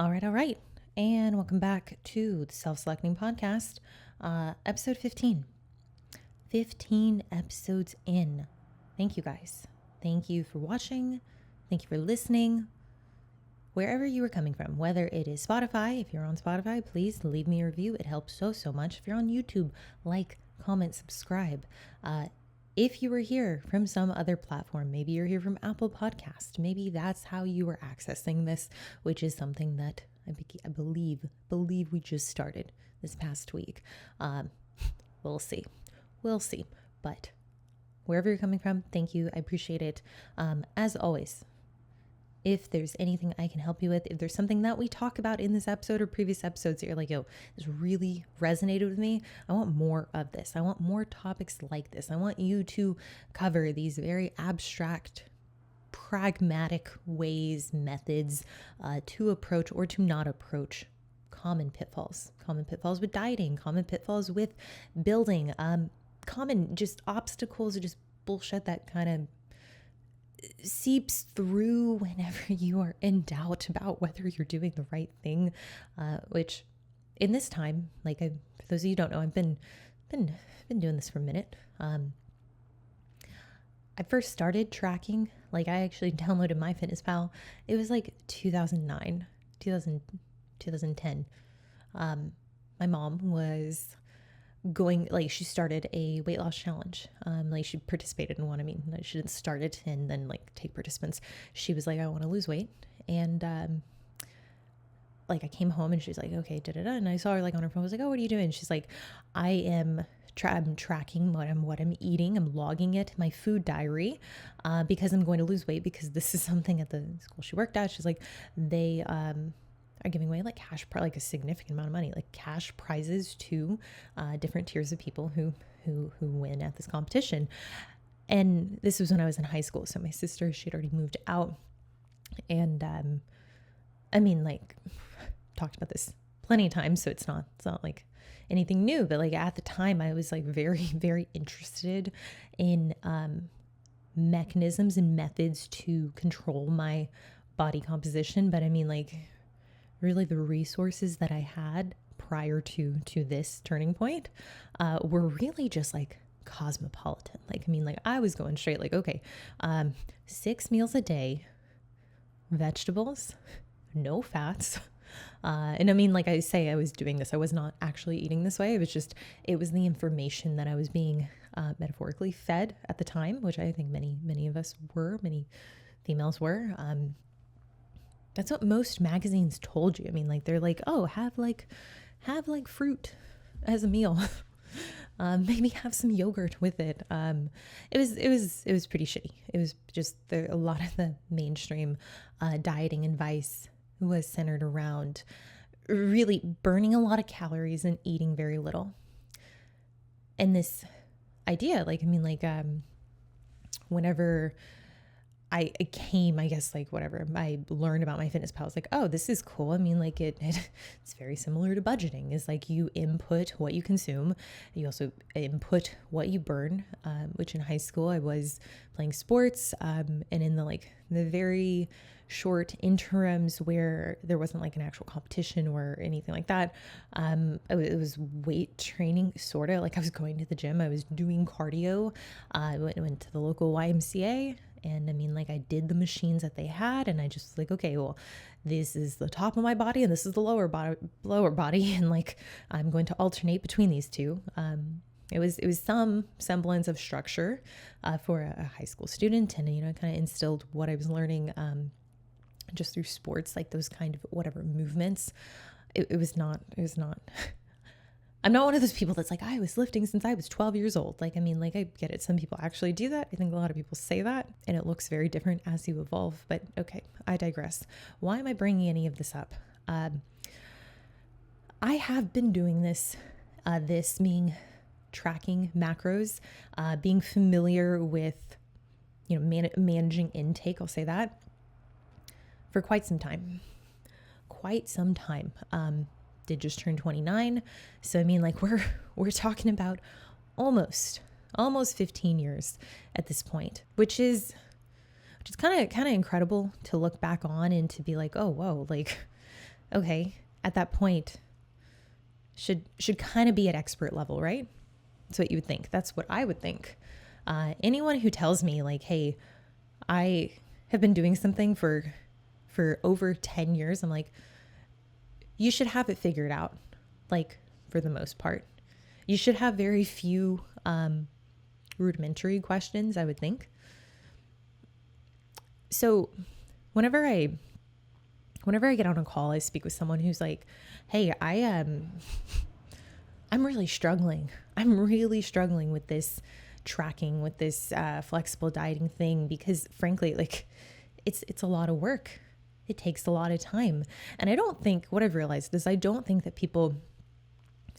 All right. And welcome back to the Self-Selecting Podcast, episode 15. 15 episodes in. Thank you guys. Thank you for watching. Thank you for listening. Wherever you are coming from, whether it is Spotify, if you're on Spotify, please leave me a review. It helps so much. If you're on YouTube, like, comment, subscribe. If you were here from some other platform, maybe you're here from Apple Podcast, maybe that's how you are accessing this, which is something that I believe we just started this past week. We'll see. But wherever you're coming from, thank you. I appreciate it. As always, if there's anything I can help you with, if there's something that we talk about in this episode or previous episodes that you're like, yo, this really resonated with me, I want more of this. I want more topics like this. I want you to cover these very abstract, pragmatic ways, methods to approach or to not approach common pitfalls with dieting, common pitfalls with building, common just obstacles or just bullshit that kind of seeps through whenever you are in doubt about whether you're doing the right thing, which in this time, like for those of you who don't know, I've been doing this for a minute. I first started tracking, like I actually downloaded MyFitnessPal. It was like 2010. My mom was going, like, she started a weight loss challenge. Like she participated in one. I mean, she didn't start it and then like take participants. She was like, I want to lose weight. And like I came home and she's like, okay, and I saw her like on her phone. I was like, oh, what are you doing? She's like, I'm tracking what I'm eating. I'm logging it, my food diary, because I'm going to lose weight, because this is something at the school she worked at. She's like, they are giving away like cash, like a significant amount of money, like cash prizes to different tiers of people who win at this competition. And this was when I was in high school. So my sister, she'd already moved out. And I mean, like, talked about this plenty of times, so it's not like anything new, but like at the time I was like very, very interested in mechanisms and methods to control my body composition. But I mean, like, really the resources that I had prior to this turning point were really just like cosmopolitan. Like, I mean, like I was going straight like, okay, 6 meals a day, vegetables, no fats. And I mean, like I say, I was doing this. I was not actually eating this way. It was the information that I was being metaphorically fed at the time, which I think many of us were, many females were. That's what most magazines told you. I mean, like they're like, oh, have like fruit as a meal. Maybe have some yogurt with it. It was pretty shitty. It was just a lot of the mainstream dieting advice was centered around really burning a lot of calories and eating very little. And this idea, like, I mean, like, whenever I came, I guess, like, whatever, I learned about MyFitnessPal, I was like, oh, this is cool. I mean, like, it's very similar to budgeting. Is like you input what you consume. You also input what you burn, which in high school I was playing sports. And in the very short interims where there wasn't like an actual competition or anything like that, it was weight training, sort of. Like I was going to the gym, I was doing cardio. I went to the local YMCA. And I mean, like I did the machines that they had, and I just was like, okay, well, this is the top of my body and this is the lower body. And like, I'm going to alternate between these two. It was some semblance of structure, for a high school student. And, you know, kind of instilled what I was learning, just through sports, like those kind of whatever movements. It was not, I'm not one of those people that's like, I was lifting since I was 12 years old. Like, I mean, like I get it. Some people actually do that. I think a lot of people say that, and it looks very different as you evolve, but okay, I digress. Why am I bringing any of this up? I have been doing this being tracking macros, being familiar with, you know, managing intake. I'll say that for quite some time. Did just turn 29. So, I mean, like we're talking about almost 15 years at this point, which is kind of incredible to look back on and to be like, oh, whoa, like okay, at that point, should kind of be at expert level, right? That's what you would think. That's what I would think. Anyone who tells me like, hey, I have been doing something for over 10 years, I'm like, you should have it figured out, like for the most part. You should have very few rudimentary questions, I would think. So whenever I get on a call, I speak with someone who's like, hey, I'm really struggling. I'm really struggling with this tracking, with this flexible dieting thing, because frankly, like it's a lot of work. It takes a lot of time. And I don't think, what I've realized is I don't think that people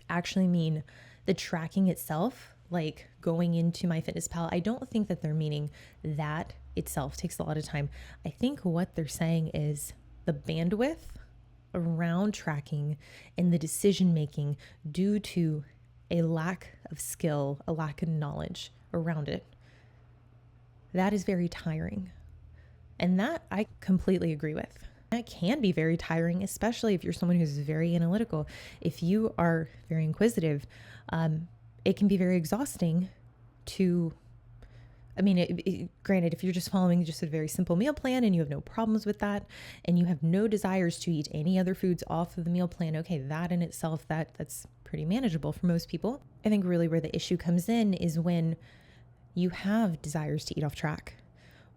actually mean the tracking itself, like going into MyFitnessPal. I don't think that they're meaning that itself takes a lot of time. I think what they're saying is the bandwidth around tracking and the decision making due to a lack of skill, a lack of knowledge around it. That is very tiring. And that I completely agree with. That can be very tiring, especially if you're someone who's very analytical. If you are very inquisitive, it can be very exhausting to, I mean, granted, if you're just following just a very simple meal plan and you have no problems with that, and you have no desires to eat any other foods off of the meal plan, okay, that in itself, that's pretty manageable for most people. I think really where the issue comes in is when you have desires to eat off track,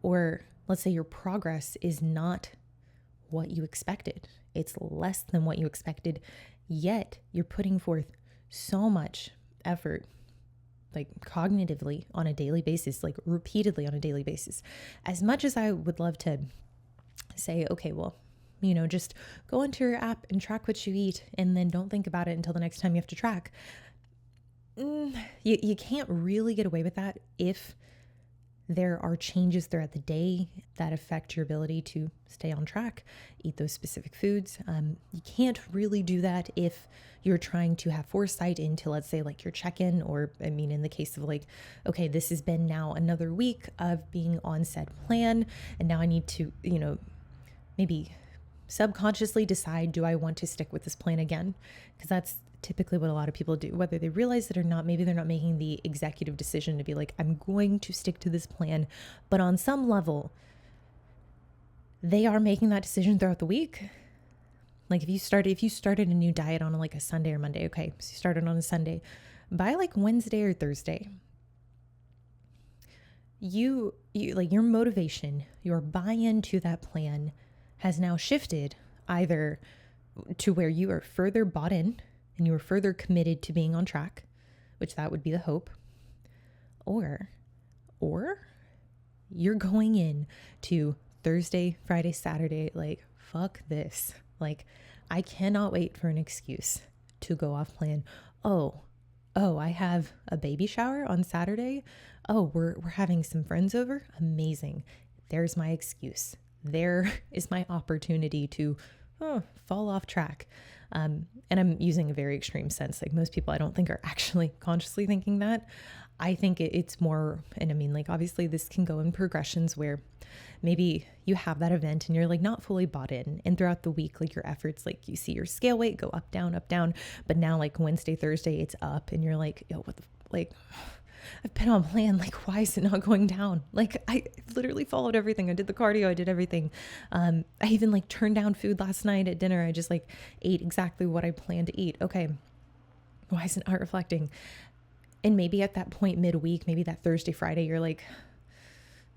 or let's say your progress is not what you expected. It's less than what you expected, yet you're putting forth so much effort, like cognitively on a daily basis, like repeatedly on a daily basis. As much as I would love to say, okay, well, just go into your app and track what you eat and then don't think about it until the next time you have to track. You can't really get away with that if there are changes throughout the day that affect your ability to stay on track, eat those specific foods. You can't really do that if you're trying to have foresight into, let's say, like your check-in, or in the case of like, okay, this has been now another week of being on said plan, and now I need to, maybe subconsciously decide, do I want to stick with this plan again? Because that's typically what a lot of people do, whether they realize it or not. Maybe they're not making the executive decision to be like, I'm going to stick to this plan, but on some level, they are making that decision throughout the week. Like if you started a new diet on like a Sunday or Monday, okay, so you started on a Sunday, by like Wednesday or Thursday, you like your motivation, your buy-in to that plan has now shifted either to where you are further bought in and you are further committed to being on track, which that would be the hope, or you're going in to Thursday, Friday, Saturday, like, fuck this. Like, I cannot wait for an excuse to go off plan. Oh, I have a baby shower on Saturday. Oh, we're having some friends over. Amazing. There's my excuse. There is my opportunity to fall off track. And I'm using a very extreme sense. Like most people, I don't think are actually consciously thinking that. I think it's more, and like obviously this can go in progressions where maybe you have that event and you're like not fully bought in, and throughout the week, like your efforts, like you see your scale weight go up, down, but now like Wednesday, Thursday, it's up and you're like, yo, what the, like, I've been on plan. Like, why is it not going down? Like, I literally followed everything. I did the cardio. I did everything. I even like turned down food last night at dinner. I just like ate exactly what I planned to eat. Okay. Why isn't it reflecting? And maybe at that point midweek, maybe that Thursday, Friday, you're like,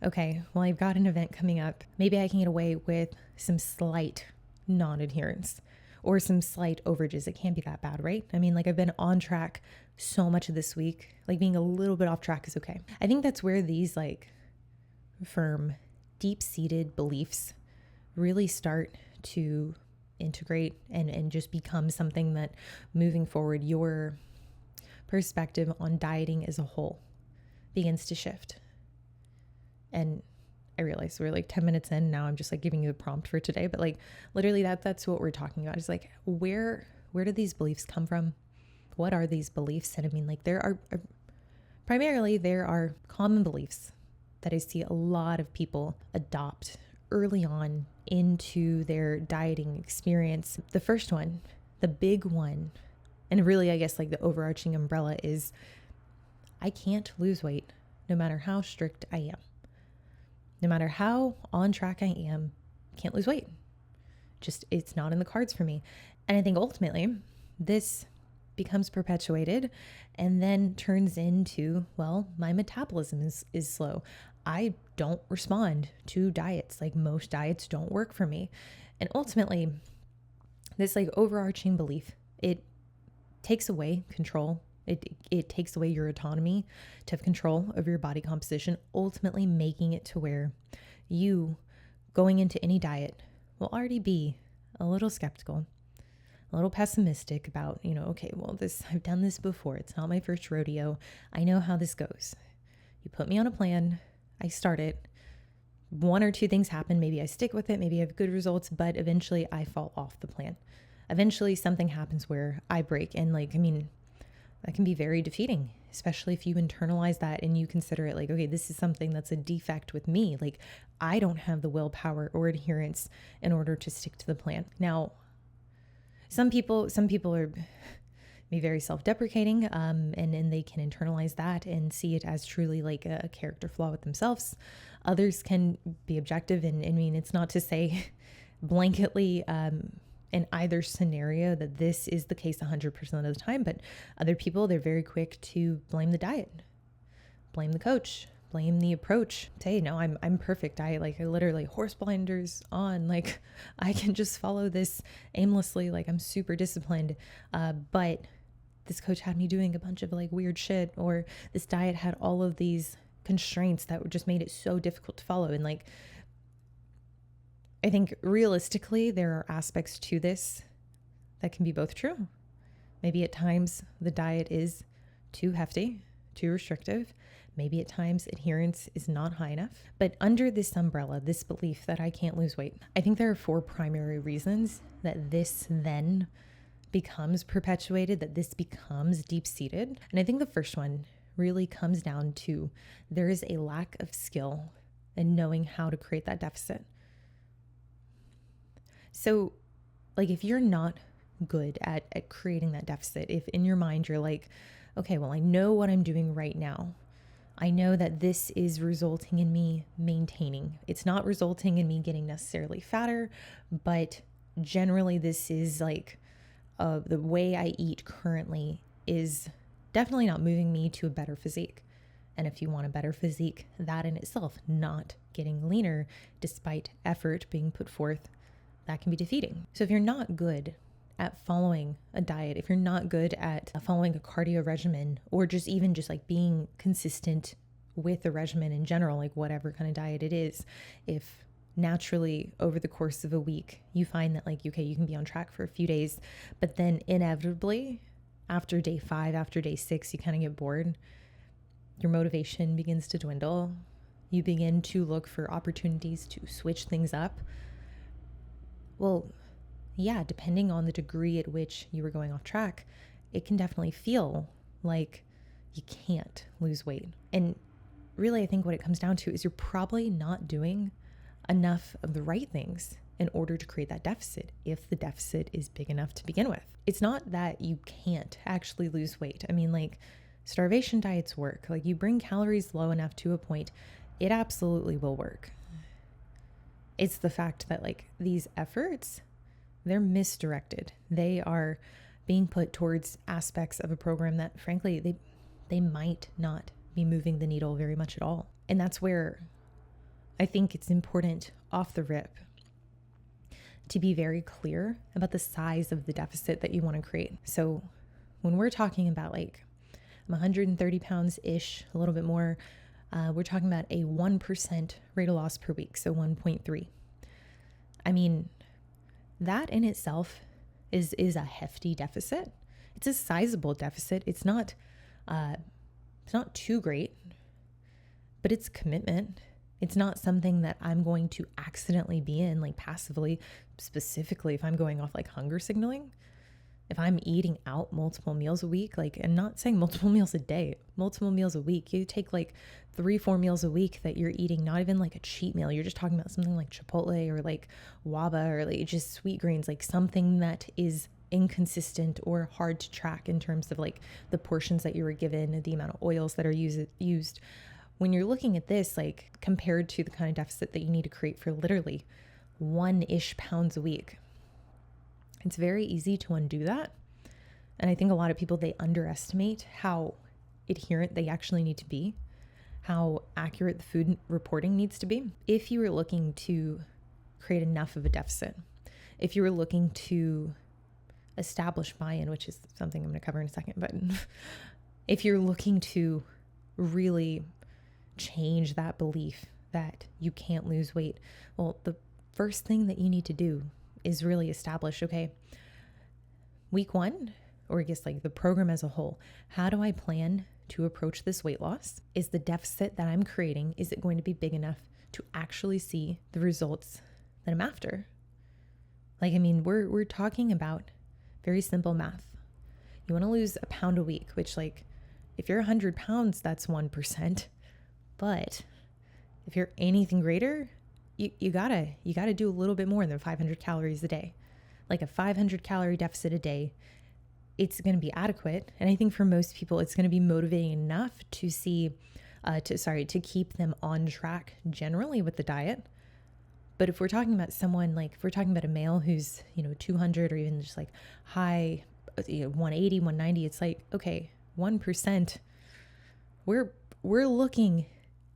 okay, well, I've got an event coming up. Maybe I can get away with some slight non-adherence or some slight overages. It can't be that bad, right? I mean, like I've been on track so much of this week, like being a little bit off track is okay. I think that's where these like firm, deep-seated beliefs really start to integrate and just become something that moving forward, your perspective on dieting as a whole begins to shift. And I realize we're like 10 minutes in now. I'm just like giving you a prompt for today, but like literally that's what we're talking about. Is like, where do these beliefs come from? What are these beliefs? And I mean, like there are common beliefs that I see a lot of people adopt early on into their dieting experience. The first one, the big one, and really, I guess like the overarching umbrella is I can't lose weight no matter how strict I am. No matter how on track I am, can't lose weight. Just, it's not in the cards for me. And I think ultimately this becomes perpetuated and then turns into, well, my metabolism is slow. I don't respond to diets. Like most diets don't work for me. And ultimately, this like overarching belief, it takes away control. It takes away your autonomy to have control over your body composition, ultimately making it to where you going into any diet will already be a little skeptical, a little pessimistic about, okay, well, I've done this before. It's not my first rodeo. I know how this goes. You put me on a plan. I start it. One or two things happen. Maybe I stick with it. Maybe I have good results, but eventually I fall off the plan. Eventually something happens where I break. And that can be very defeating, especially if you internalize that and you consider it like, okay, this is something that's a defect with me. Like I don't have the willpower or adherence in order to stick to the plan. Now, some people are be very self-deprecating, and they can internalize that and see it as truly like a character flaw with themselves. Others can be objective, and it's not to say blanketly in either scenario that this is the case 100% of the time, but other people, they're very quick to blame the diet, blame the coach, blame the approach. Say, no, I'm perfect. I literally horse blinders on, like I can just follow this aimlessly. Like I'm super disciplined. But this coach had me doing a bunch of like weird shit, or this diet had all of these constraints that just made it so difficult to follow. And like, I think realistically, there are aspects to this that can be both true. Maybe at times the diet is too hefty, too restrictive. Maybe at times adherence is not high enough. But under this umbrella, this belief that I can't lose weight, I think there are 4 primary reasons that this then becomes perpetuated, that this becomes deep-seated. And I think the first one really comes down to there is a lack of skill in knowing how to create that deficit. So like if you're not good at creating that deficit, if in your mind you're like, okay, well, I know what I'm doing right now. I know that this is resulting in me maintaining. It's not resulting in me getting necessarily fatter, but generally this is like the way I eat currently is definitely not moving me to a better physique. And if you want a better physique, that in itself, not getting leaner despite effort being put forth, that can be defeating. So if you're not good at following a diet, if you're not good at following a cardio regimen, or just even just like being consistent with a regimen in general, like whatever kind of diet it is, if naturally over the course of a week, you find that like, okay, you can be on track for a few days, but then inevitably after day 5, after day 6, you kind of get bored, your motivation begins to dwindle. You begin to look for opportunities to switch things up. Well, yeah, depending on the degree at which you were going off track, it can definitely feel like you can't lose weight. And really, I think what it comes down to is you're probably not doing enough of the right things in order to create that deficit, if the deficit is big enough to begin with. It's not that you can't actually lose weight. I mean, like starvation diets work. Like you bring calories low enough to a point, it absolutely will work. It's the fact that like these efforts, they're misdirected. They are being put towards aspects of a program that frankly, they might not be moving the needle very much at all. And that's where I think it's important off the rip to be very clear about the size of the deficit that you want to create. So when we're talking about like I'm 130 pounds-ish, a little bit more, we're talking about a 1% rate of loss per week, so 1.3. I mean, that in itself is a hefty deficit. It's a sizable deficit. It's not too great, but it's commitment. It's not something that I'm going to accidentally be in, like passively, specifically if I'm going off like hunger signaling. If I'm eating out multiple meals a week, like, and not saying multiple meals a day, multiple meals a week, you take like 3-4 meals a week that you're eating, not even like a cheat meal. You're just talking about something like Chipotle or like Waba or like just sweet greens, like something that is inconsistent or hard to track in terms of like the portions that you were given, the amount of oils that are used. When you're looking at this, like compared to the kind of deficit that you need to create for literally 1-ish pounds a week, it's very easy to undo that. And I think a lot of people, they underestimate how adherent they actually need to be, how accurate the food reporting needs to be. If you were looking to create enough of a deficit, if you were looking to establish buy-in, which is something I'm going to cover in a second, but if you're looking to really change that belief that you can't lose weight, well, the first thing that you need to do is really establish, okay, week 1, or I guess like the program as a whole, how do I plan to approach this weight loss? Is the deficit that I'm creating, is it going to be big enough to actually see the results that I'm after? Like, I mean, we're talking about very simple math. You want to lose a pound a week, which, like, if you're 100 pounds, that's 1%. But if you're anything greater, you gotta do a little bit more than 500 calories a day. Like a 500 calorie deficit a day, it's going to be adequate. And I think for most people, it's going to be motivating enough to see, to keep them on track generally with the diet. But if we're talking about someone, like if we're talking about a male who's, 200 or even just like high, 180, 190, it's like, okay, 1%, we're looking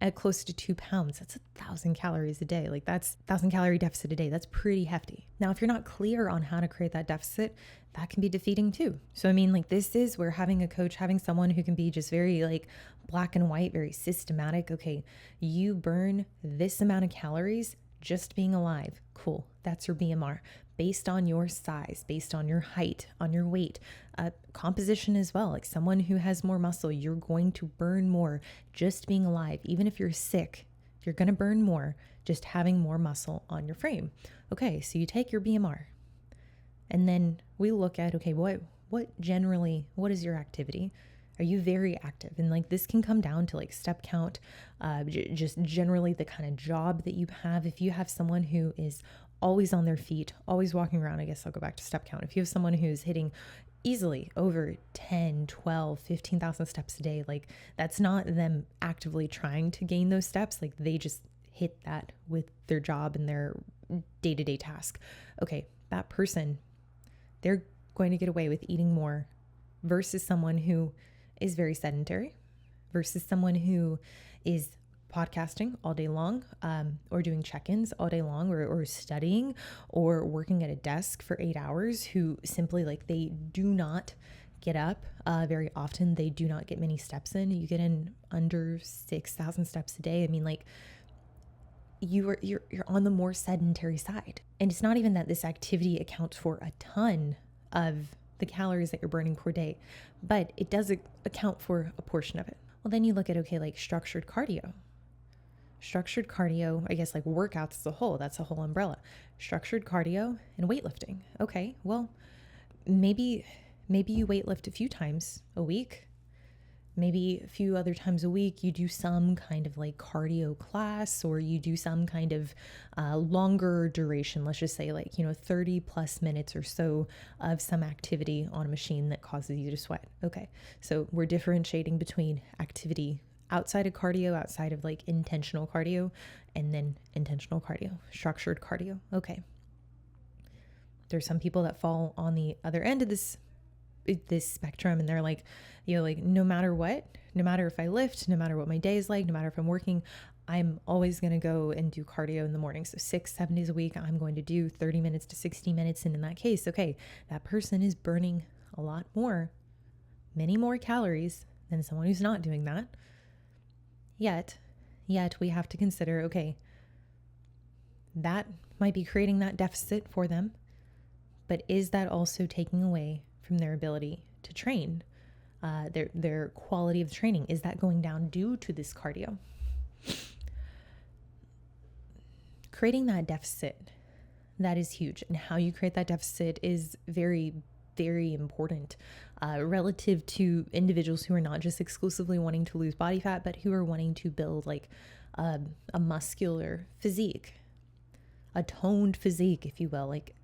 at close to 2 pounds. That's 1,000 calories a day. Like that's 1,000 calorie deficit a day. That's pretty hefty. Now, if you're not clear on how to create that deficit, that can be defeating too. So, I mean, like this is where having a coach, having someone who can be just very like black and white, very systematic. Okay, you burn this amount of calories just being alive. Cool. That's your BMR based on your size, based on your height, on your weight, composition as well. Like someone who has more muscle, you're going to burn more just being alive. Even if you're sick, you're going to burn more just having more muscle on your frame. Okay, so you take your BMR and then we look at, okay, what is your activity? Are you very active? And like this can come down to like step count, just generally the kind of job that you have. If you have someone who is always on their feet, always walking around, I guess I'll go back to step count. If you have someone who's hitting easily over 10, 12, 15,000 steps a day, like that's not them actively trying to gain those steps. Like they just hit that with their job and their day-to-day task. Okay, that person, they're going to get away with eating more versus someone who is very sedentary, versus someone who is podcasting all day long, or doing check-ins all day long, or studying or working at a desk for 8 hours, who simply like they do not get up very often. They do not get many steps in. You get in under 6,000 steps a day. I mean, like you're on the more sedentary side. And it's not even that this activity accounts for a ton of the calories that you're burning per day, but it does account for a portion of it. Well, then you look at, okay, like structured cardio, I guess like workouts as a whole, that's a whole umbrella. Structured cardio and weightlifting. Okay, well, maybe you weightlift a few times a week. Maybe a few other times a week you do some kind of like cardio class, or you do some kind of longer duration, let's just say like, 30 plus minutes or so of some activity on a machine that causes you to sweat. Okay, so we're differentiating between activity outside of cardio, outside of like intentional cardio, and then intentional cardio, structured cardio. Okay. There's some people that fall on the other end of this spectrum, and they're like, like no matter what, no matter if I lift, no matter what my day is like, no matter if I'm working, I'm always going to go and do cardio in the morning. So 6-7 days a week, I'm going to do 30 minutes to 60 minutes. And in that case, okay, that person is burning a lot more, many more calories than someone who's not doing that. Yet we have to consider, okay, that might be creating that deficit for them, but is that also taking away from their ability to train? Their quality of training, is that going down due to this cardio? Creating that deficit, that is huge. And how you create that deficit is very very important relative to individuals who are not just exclusively wanting to lose body fat, but who are wanting to build like a muscular physique, a toned physique, if you will. Like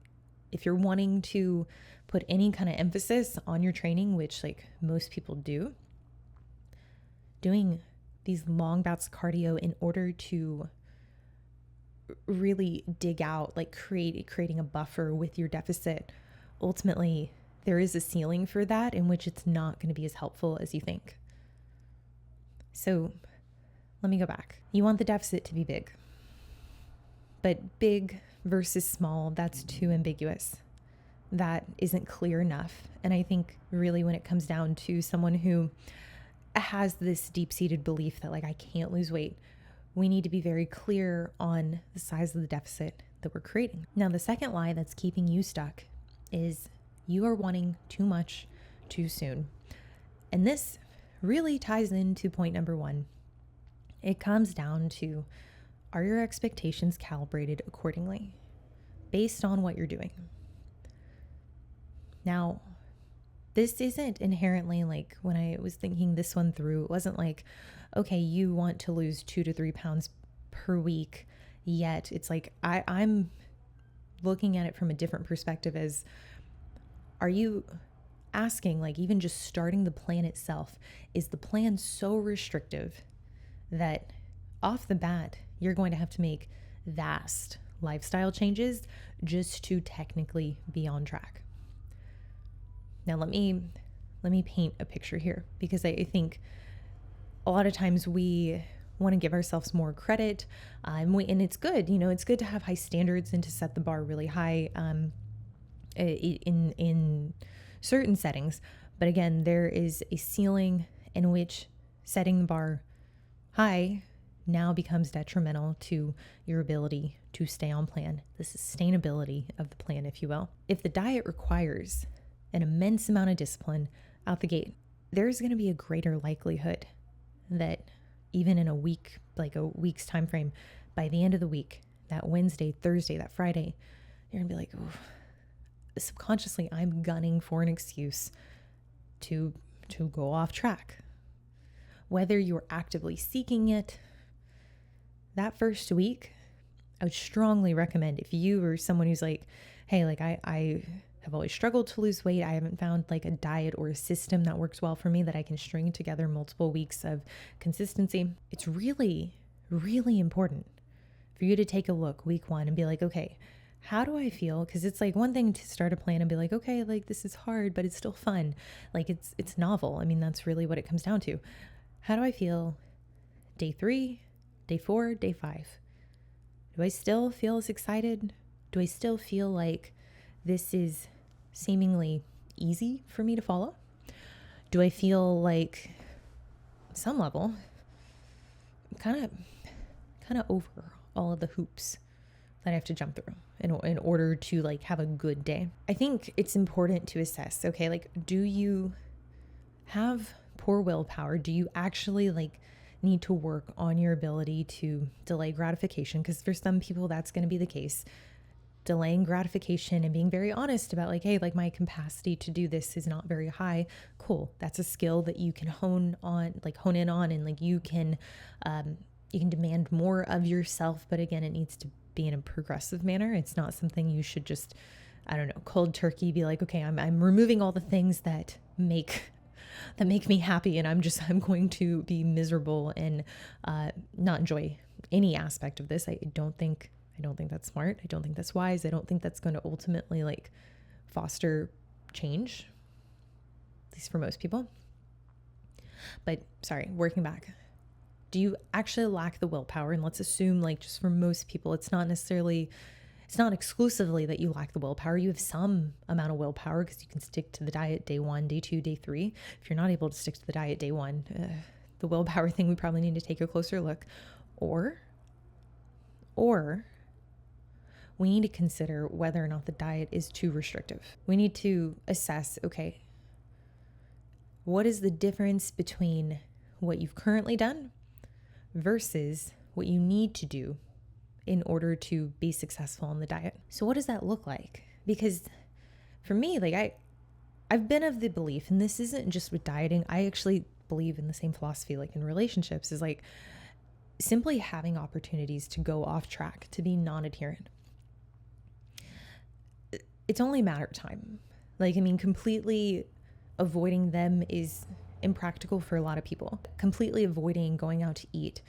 if you're wanting to put any kind of emphasis on your training, which like most people do, doing these long bouts of cardio in order to really dig out, like creating a buffer with your deficit, ultimately there is a ceiling for that in which it's not going to be as helpful as you think. So let me go back. You want the deficit to be big, but big versus small, that's too ambiguous. That isn't clear enough. And I think really when it comes down to someone who has this deep-seated belief that like, I can't lose weight, we need to be very clear on the size of the deficit that we're creating. Now, the second lie that's keeping you stuck is you are wanting too much too soon. And this really ties into point number one. It comes down to, are your expectations calibrated accordingly based on what you're doing? Now, this isn't inherently like, when I was thinking this one through, it wasn't like, okay, you want to lose 2 to 3 pounds per week, yet it's like, I'm looking at it from a different perspective as, are you asking, like even just starting the plan itself, is the plan so restrictive that off the bat, you're going to have to make vast lifestyle changes just to technically be on track? Now, let me paint a picture here, because I think a lot of times we want to give ourselves more credit, and it's good, it's good to have high standards and to set the bar really high in certain settings. But again, there is a ceiling in which setting the bar high now becomes detrimental to your ability to stay on plan, the sustainability of the plan, if you will. If the diet requires an immense amount of discipline out the gate, there's going to be a greater likelihood that even in a week, like a week's time frame, by the end of the week, that Wednesday, Thursday, that Friday, you're gonna be like, oh, subconsciously I'm gunning for an excuse to go off track. Whether you're actively seeking it, that first week, I would strongly recommend, if you are someone who's like, hey, like I have always struggled to lose weight, I haven't found like a diet or a system that works well for me that I can string together multiple weeks of consistency, it's really, really important for you to take a look week one and be like, okay, how do I feel? Because it's like one thing to start a plan and be like, okay, like this is hard, but it's still fun. Like it's novel. I mean, that's really what it comes down to. How do I feel day 3, day 4, day 5? Do I still feel as excited? Do I still feel like this is seemingly easy for me to follow? Do I feel like some level kind of over all of the hoops that I have to jump through in order to like have a good day? I think it's important to assess, okay, like, do you have poor willpower? Do you actually like need to work on your ability to delay gratification? Because for some people that's going to be the case. Delaying gratification and being very honest about like, hey, like my capacity to do this is not very high. Cool. That's a skill that you can hone in on, and like you can demand more of yourself. But again, it needs to be in a progressive manner. It's not something you should just, cold turkey be like, okay, I'm removing all the things that make me happy, and I'm going to be miserable and not enjoy any aspect of this. I don't think that's smart. I don't think that's wise. I don't think that's going to ultimately like foster change, at least for most people. But sorry, working back. Do you actually lack the willpower? And let's assume like just for most people, it's not exclusively that you lack the willpower. You have some amount of willpower because you can stick to the diet day 1, day 2, day 3. If you're not able to stick to the diet day 1, the willpower thing, we probably need to take a closer look. Or we need to consider whether or not the diet is too restrictive. We need to assess, okay, what is the difference between what you've currently done versus what you need to do in order to be successful on the diet? So what does that look like? Because for me, like I've been of the belief, and this isn't just with dieting, I actually believe in the same philosophy, like in relationships, is like simply having opportunities to go off track, to be non-adherent. It's only a matter of time. Like, I mean, completely avoiding them is impractical for a lot of people. Completely avoiding going out to eat,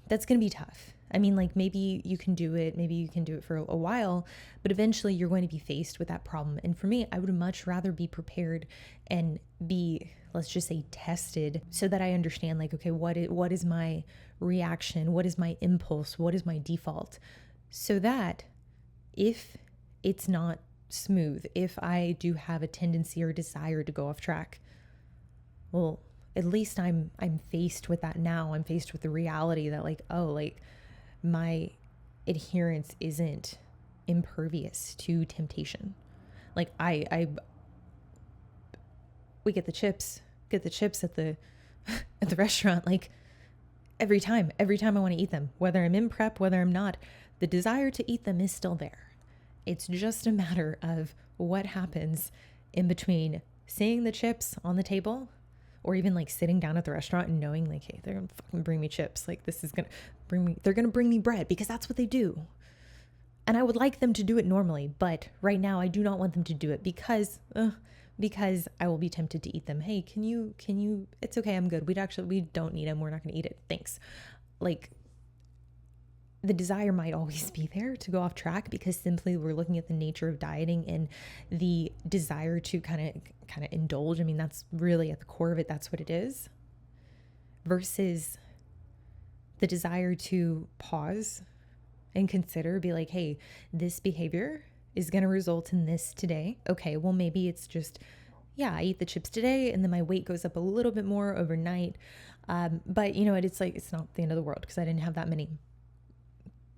that's going to be tough. I mean, like, maybe you can do it for a while, but eventually you're going to be faced with that problem. And for me, I would much rather be prepared and be, let's just say, tested, so that I understand, like, okay, what is my reaction? What is my impulse? What is my default? So that if it's not smooth, if I do have a tendency or desire to go off track, well, at least I'm faced with that now. I'm faced with the reality that, like, oh, like, my adherence isn't impervious to temptation. Like, we get the chips at the at the restaurant, like, every time I want to eat them, whether I'm in prep, whether I'm not, the desire to eat them is still there. It's just a matter of what happens in between seeing the chips on the table, or even like sitting down at the restaurant and knowing, like, hey, they're gonna fucking bring me chips. Like, this is gonna they're gonna bring me bread, because that's what they do. And I would like them to do it normally, but right now I do not want them to do it because I will be tempted to eat them. Hey, can you, it's okay, I'm good. We don't need them. We're not gonna eat it. Thanks. Like, the desire might always be there to go off track, because simply we're looking at the nature of dieting and the desire to kind of indulge. I mean, that's really at the core of it. That's what it is. Versus the desire to pause and consider, be like, hey, this behavior is going to result in this today. Okay, well, maybe it's just, yeah, I eat the chips today and then my weight goes up a little bit more overnight. But you know what? It's like, it's not the end of the world because I didn't have that many.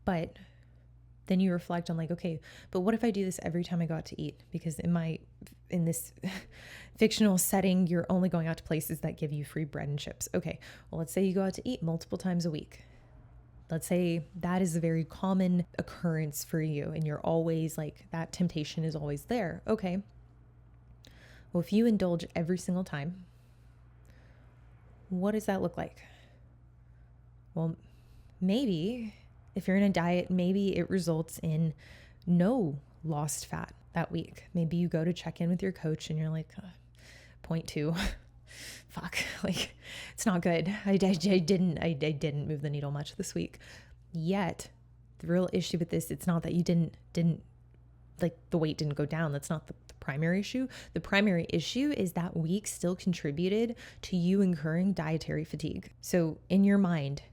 But then you reflect on, like, okay, but what if I do this every time I go out to eat? Because in this fictional setting, you're only going out to places that give you free bread and chips. Okay, well, let's say you go out to eat multiple times a week. Let's say that is a very common occurrence for you, and you're always like, that temptation is always there. Okay, well, if you indulge every single time, what does that look like? Well, maybe if you're in a diet, maybe it results in no lost fat that week. Maybe you go to check in with your coach and you're like, 0.2. Fuck, like, it's not good. I didn't move the needle much this week. Yet the real issue with this, it's not that you didn't like, the weight didn't go down. That's not the primary issue. The primary issue is that week still contributed to you incurring dietary fatigue. So in your mind,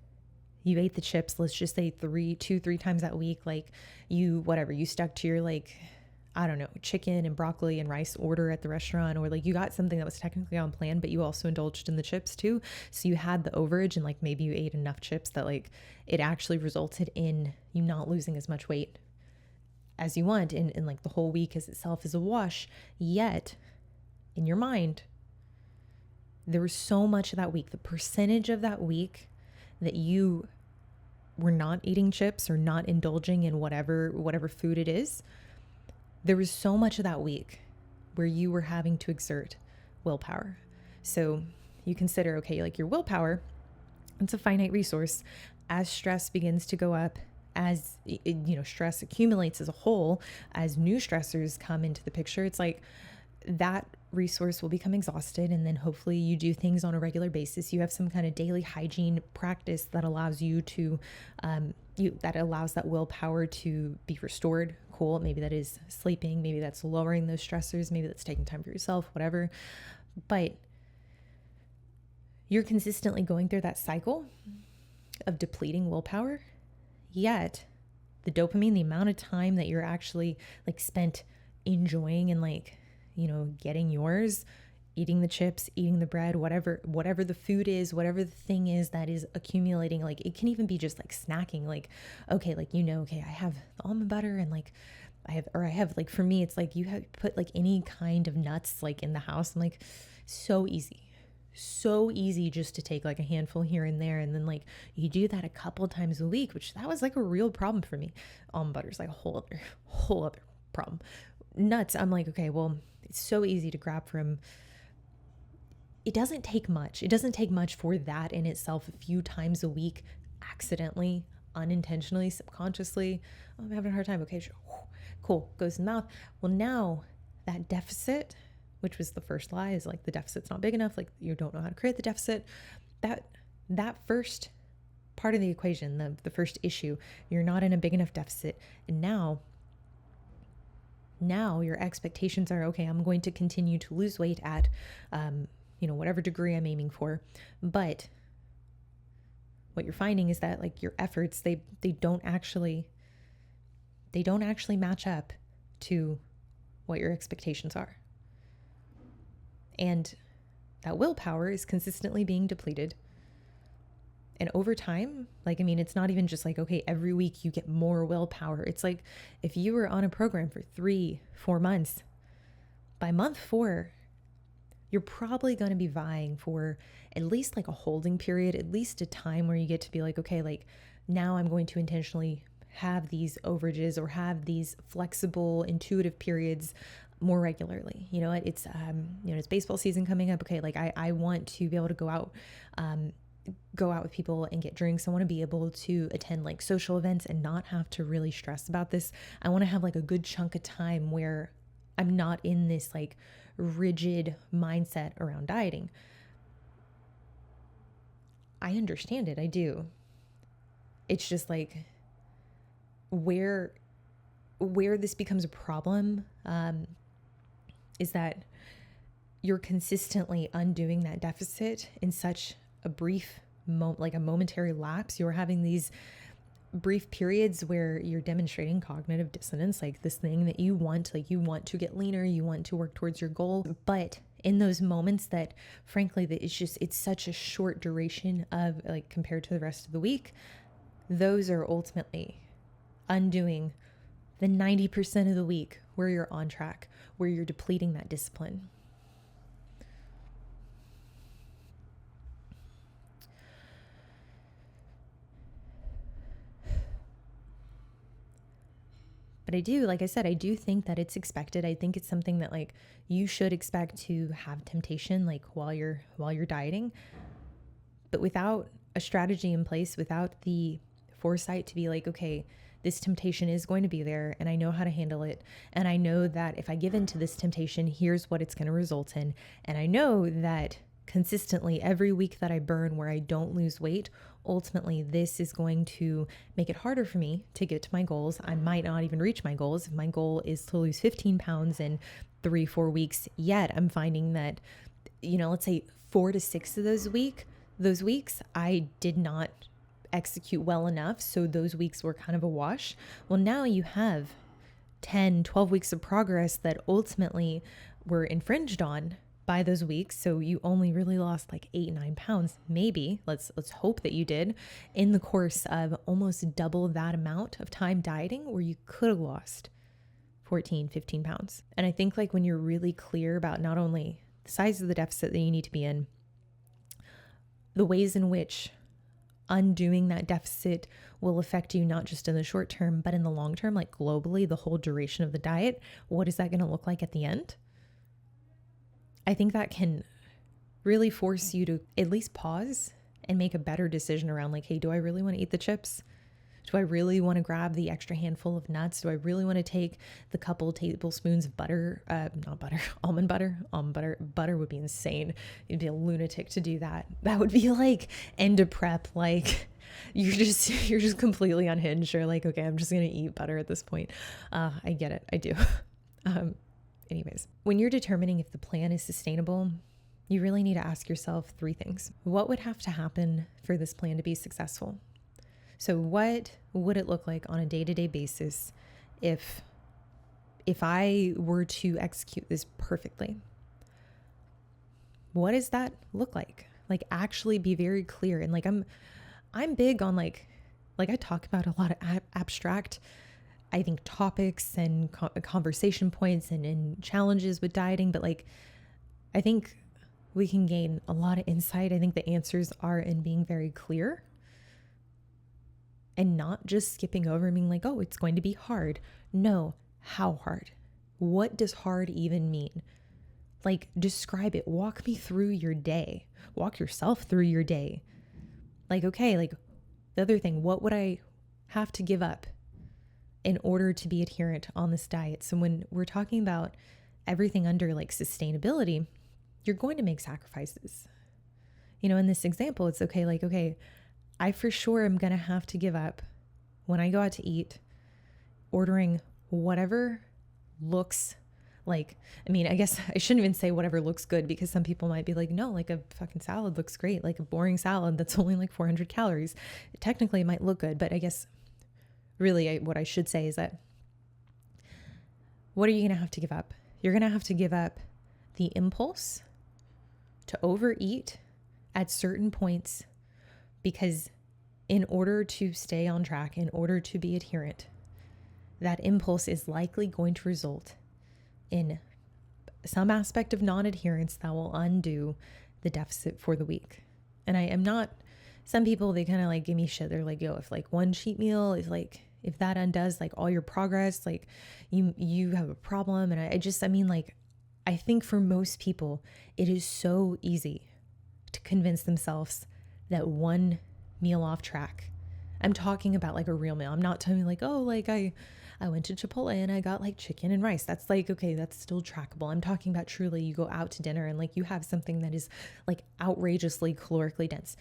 you ate the chips, let's just say 3 times that week. Like, you stuck to your, like, I don't know, chicken and broccoli and rice order at the restaurant, or like you got something that was technically on plan, but you also indulged in the chips too. So you had the overage, and like maybe you ate enough chips that like it actually resulted in you not losing as much weight as you want. And like the whole week as itself is a wash. Yet in your mind, there was so much of that week, the percentage of that week that you were not eating chips or not indulging in whatever food it is, there was so much of that week where you were having to exert willpower. So you consider, okay, like, your willpower, it's a finite resource. As stress begins to go up, as stress accumulates as a whole, as new stressors come into the picture, it's like that resource will become exhausted. And then hopefully you do things on a regular basis. You have some kind of daily hygiene practice that allows you to, that allows that willpower to be restored. Cool. Maybe that is sleeping. Maybe that's lowering those stressors. Maybe that's taking time for yourself, whatever. But you're consistently going through that cycle of depleting willpower. Yet the dopamine, the amount of time that you're actually like spent enjoying and like, getting yours, eating the chips, eating the bread, whatever the food is, whatever the thing is that is accumulating. Like, it can even be just like snacking. Like, okay, like, okay, I have the almond butter and like I have like, for me, it's like you have put like any kind of nuts like in the house. I'm like, so easy just to take like a handful here and there. And then like you do that a couple times a week, which that was like a real problem for me. Almond butter is like a whole other problem. Nuts, I'm like, okay, well, It's so easy to grab from. It doesn't take much. It doesn't take much for that in itself a few times a week, accidentally, unintentionally, subconsciously. Oh, I'm having a hard time. Okay, sure. Cool. Goes in the mouth. Well, now that deficit, which was the first lie, is like the deficit's not big enough. Like you don't know how to create the deficit. That first part of the equation, the first issue, you're not in a big enough deficit. And now your expectations are, okay, I'm going to continue to lose weight at, whatever degree I'm aiming for. But what you're finding is that like your efforts, they don't actually match up to what your expectations are. And that willpower is consistently being depleted. And over time, it's not even just like, okay, every week you get more willpower. It's like if you were on a program for 3-4 months, by month 4, you're probably going to be vying for at least like a holding period, at least a time where you get to be like, okay, like now I'm going to intentionally have these overages or have these flexible, intuitive periods more regularly. It's baseball season coming up. Okay, like I want to be able to go out with people and get drinks. I want to be able to attend like social events and not have to really stress about this. I want to have like a good chunk of time where I'm not in this like rigid mindset around dieting. I understand it. I do. It's just like where this becomes a problem is that you're consistently undoing that deficit in such a brief like a momentary lapse. You're having these brief periods where you're demonstrating cognitive dissonance, like this thing that you want to get leaner, you want to work towards your goal. But in those moments that frankly, that it's such a short duration of like compared to the rest of the week, those are ultimately undoing the 90% of the week where you're on track, where you're depleting that discipline. But I do, like I said, I do think that it's expected. I think it's something that like you should expect to have temptation like while you're dieting. But without a strategy in place, without the foresight to be like, okay, this temptation is going to be there and I know how to handle it. And I know that if I give in to this temptation, here's what it's going to result in. And I know that consistently every week that I burn where I don't lose weight, ultimately this is going to make it harder for me to get to my goals. I might not even reach my goals. If my goal is to lose 15 pounds in 3-4 weeks, yet I'm finding that, let's say 4 to 6 of those weeks, I did not execute well enough. So those weeks were kind of a wash. Well, now you have 10, 12 weeks of progress that ultimately were infringed on by those weeks. So you only really lost like 8-9 pounds, maybe, let's hope that you did, in the course of almost double that amount of time dieting, where you could have lost 14, 15 pounds. And I think like when you're really clear about not only the size of the deficit that you need to be in, the ways in which undoing that deficit will affect you, not just in the short term, but in the long term, like globally, the whole duration of the diet, what is that going to look like at the end? I think that can really force you to at least pause and make a better decision around like, hey, do I really want to eat the chips? Do I really want to grab the extra handful of nuts? Do I really want to take the couple tablespoons of butter, almond butter? Butter would be insane. You'd be a lunatic to do that. That would be like end of prep. Like you're just completely unhinged. You're like, okay, I'm just going to eat butter at this point. I get it. I do. Anyways, when you're determining if the plan is sustainable, you really need to ask yourself 3 things. What would have to happen for this plan to be successful? So what would it look like on a day-to-day basis if I were to execute this perfectly? What does that look like? Like actually be very clear. And like I'm big on like I talk about a lot of abstract, I think, topics and conversation points and challenges with dieting, but like I think we can gain a lot of insight. I think the answers are in being very clear and not just skipping over and being like, oh, it's going to be hard. No, how hard? What does hard even mean? Like, describe it. Walk me through your day. Walk yourself through your day. Like, okay, like the other thing, what would I have to give up in order to be adherent on this diet? So when we're talking about everything under like sustainability, you're going to make sacrifices. You know, in this example, it's okay, like, okay, I for sure am going to have to give up when I go out to eat, ordering whatever looks like, I mean, I guess I shouldn't even say whatever looks good, because some people might be like, no, like a fucking salad looks great. Like a boring salad that's only like 400 calories. Technically it might look good, but I guess really what I should say is that what are you going to have to give up? You're going to have to give up the impulse to overeat at certain points, because in order to stay on track, in order to be adherent, that impulse is likely going to result in some aspect of non-adherence that will undo the deficit for the week. And I am not, some people, they kind of like give me shit. They're like, yo, if like one cheat meal is like, if that undoes like all your progress, like you have a problem. And I mean, like, I think for most people, it is so easy to convince themselves that one meal off track, I'm talking about like a real meal. I'm not telling you like, oh, like I went to Chipotle and I got like chicken and rice. That's like, okay, that's still trackable. I'm talking about truly you go out to dinner and like you have something that is like outrageously calorically dense.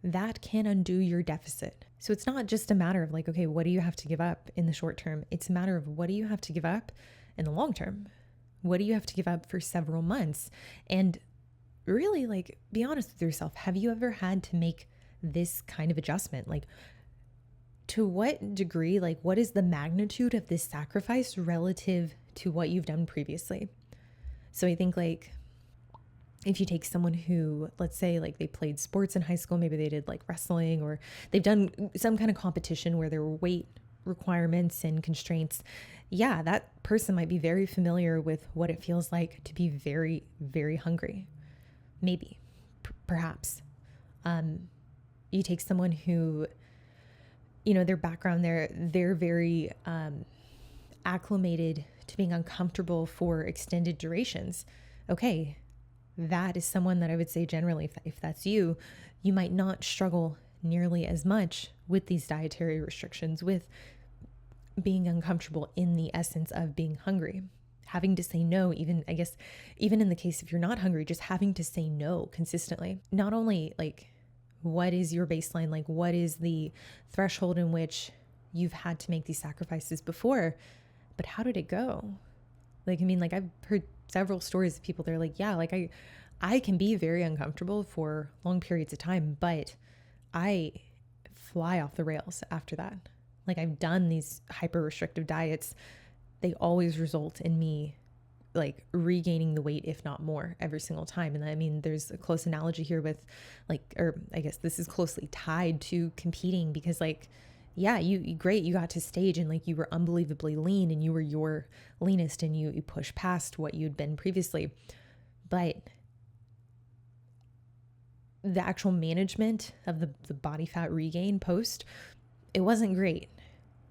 That can undo your deficit. So it's not just a matter of like, okay, what do you have to give up in the short term? It's a matter of what do you have to give up in the long term? What do you have to give up for several months? And really, like, be honest with yourself. Have you ever had to make this kind of adjustment? Like, to what degree, like, what is the magnitude of this sacrifice relative to what you've done previously? So I think like, if you take someone who, let's say like they played sports in high school, maybe they did like wrestling, or they've done some kind of competition where there were weight requirements and constraints. Yeah, that person might be very familiar with what it feels like to be very, very hungry. Maybe, perhaps. You take someone who, you know, their background, they're very acclimated to being uncomfortable for extended durations. Okay, that is someone that I would say generally, if that's you, you might not struggle nearly as much with these dietary restrictions, with being uncomfortable in the essence of being hungry. Having to say no, even, I guess, even in the case if you're not hungry, just having to say no consistently. Not only like, what is your baseline? Like, what is the threshold in which you've had to make these sacrifices before, but how did it go? Like, I mean, like I've heard several stories of people, they're like, yeah, like I can be very uncomfortable for long periods of time, but I fly off the rails after that. Like, I've done these hyper restrictive diets. They always result in me like regaining the weight, if not more, every single time. And I mean, there's a close analogy here with like, or I guess this is closely tied to competing, because like, yeah, you great, you got to stage and like you were unbelievably lean and you were your leanest and you pushed past what you'd been previously. But the actual management of the body fat regain post, it wasn't great.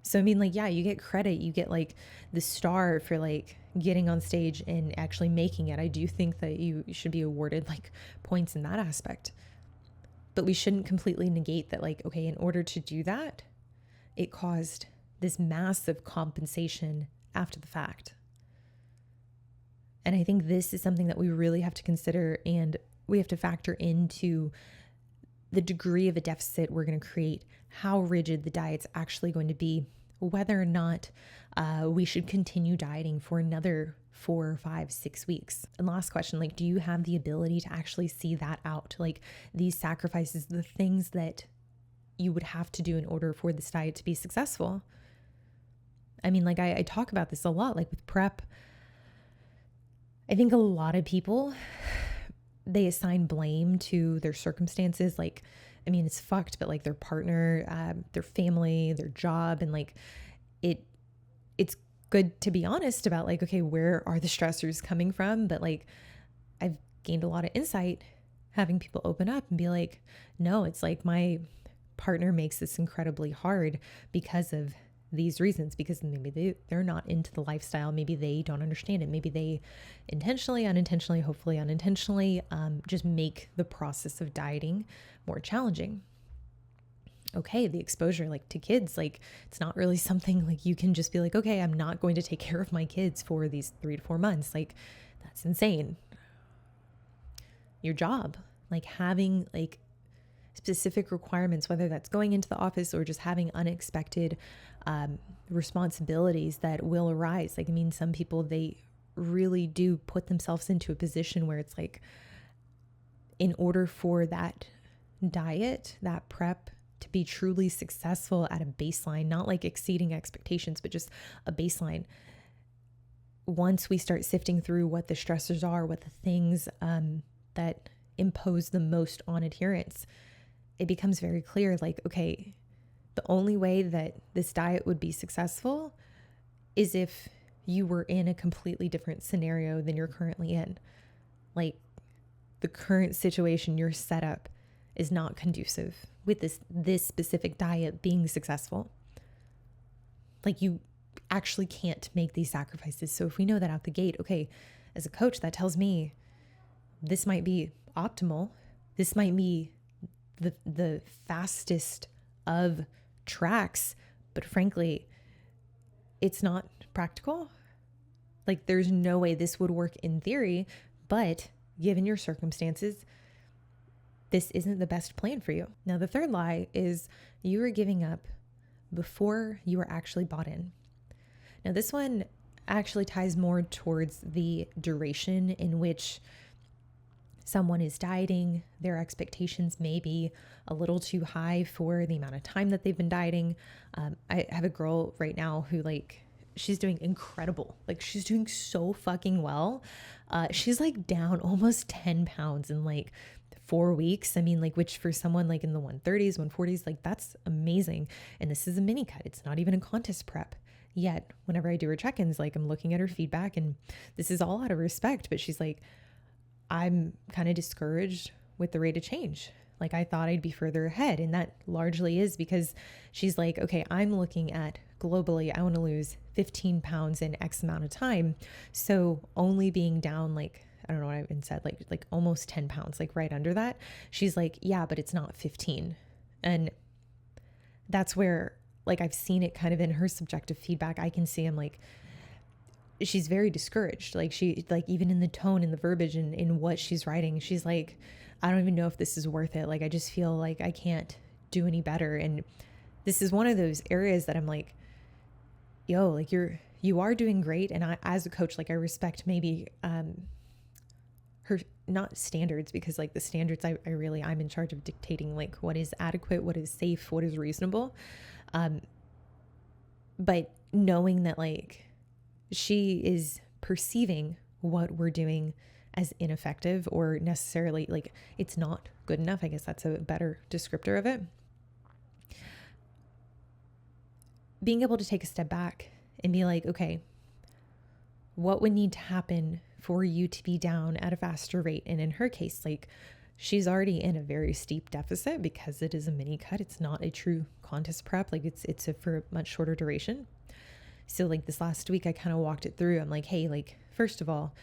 So, I mean, like, yeah, you get credit, you get like the star for like getting on stage and actually making it. I do think that you should be awarded like points in that aspect, but we shouldn't completely negate that, like, okay, in order to do that, it caused this massive compensation after the fact. And I think this is something that we really have to consider, and we have to factor into the degree of a deficit we're going to create, how rigid the diet's actually going to be, whether or not we should continue dieting for another 4, 5, 6 weeks. And last question, like, do you have the ability to actually see that out? Like, these sacrifices, the things that you would have to do in order for this diet to be successful. I mean, like I talk about this a lot, like with prep. I think a lot of people, they assign blame to their circumstances. Like, I mean, it's fucked, but like their partner, their family, their job. And like, it's good to be honest about like, okay, where are the stressors coming from? But like, I've gained a lot of insight having people open up and be like, no, it's like my partner makes this incredibly hard because of these reasons, because maybe they're not into the lifestyle. Maybe they don't understand it. Maybe they intentionally, unintentionally, hopefully unintentionally, just make the process of dieting more challenging. Okay, the exposure, like to kids, like it's not really something like you can just be like, okay, I'm not going to take care of my kids for these 3 to 4 months. Like that's insane. Your job, like having like specific requirements, whether that's going into the office or just having unexpected responsibilities that will arise. Like, I mean, some people, they really do put themselves into a position where it's like, in order for that diet, that prep to be truly successful at a baseline, not like exceeding expectations, but just a baseline. Once we start sifting through what the stressors are, what the things that impose the most on adherence, it becomes very clear, like, okay, the only way that this diet would be successful is if you were in a completely different scenario than you're currently in. Like, the current situation, your setup is not conducive with this specific diet being successful. Like, you actually can't make these sacrifices. So if we know that out the gate, okay, as a coach, that tells me this might be optimal. This might be the fastest of tracks, but frankly, it's not practical. Like, there's no way this would work in theory, but given your circumstances, this isn't the best plan for you. Now, the third lie is you are giving up before you are actually bought in. Now, this one actually ties more towards the duration in which someone is dieting. Their expectations may be a little too high for the amount of time that they've been dieting. I have a girl right now who, like, she's doing incredible. Like, she's doing so fucking well. She's like down almost 10 pounds in like 4 weeks. I mean, like, which for someone like in the 130s, 140s, like that's amazing. And this is a mini cut. It's not even a contest prep. Yet whenever I do her check-ins, like, I'm looking at her feedback, and this is all out of respect, but she's like, I'm kind of discouraged with the rate of change. Like, I thought I'd be further ahead. And that largely is because she's like, okay, I'm looking at globally, I want to lose 15 pounds in X amount of time. So only being down, like, I don't know what I even said, like almost 10 pounds, like right under that. She's like, yeah, but it's not 15. And that's where, like, I've seen it kind of in her subjective feedback. I can see, I'm like, she's very discouraged. Like, she, like, even in the tone and the verbiage and in what she's writing, she's like, I don't even know if this is worth it. Like, I just feel like I can't do any better. And this is one of those areas that I'm like, yo, like, you are doing great. And I, as a coach, like, I respect maybe, her, not standards, because like the standards, I'm in charge of dictating like what is adequate, what is safe, what is reasonable. But knowing that, like, she is perceiving what we're doing as ineffective or necessarily, like, it's not good enough. I guess that's a better descriptor of it. Being able to take a step back and be like, okay, what would need to happen for you to be down at a faster rate? And in her case, like, she's already in a very steep deficit because it is a mini cut. It's not a true contest prep. Like, it's for a much shorter duration. So like this last week, I kind of walked it through. I'm like, hey, like, first of all,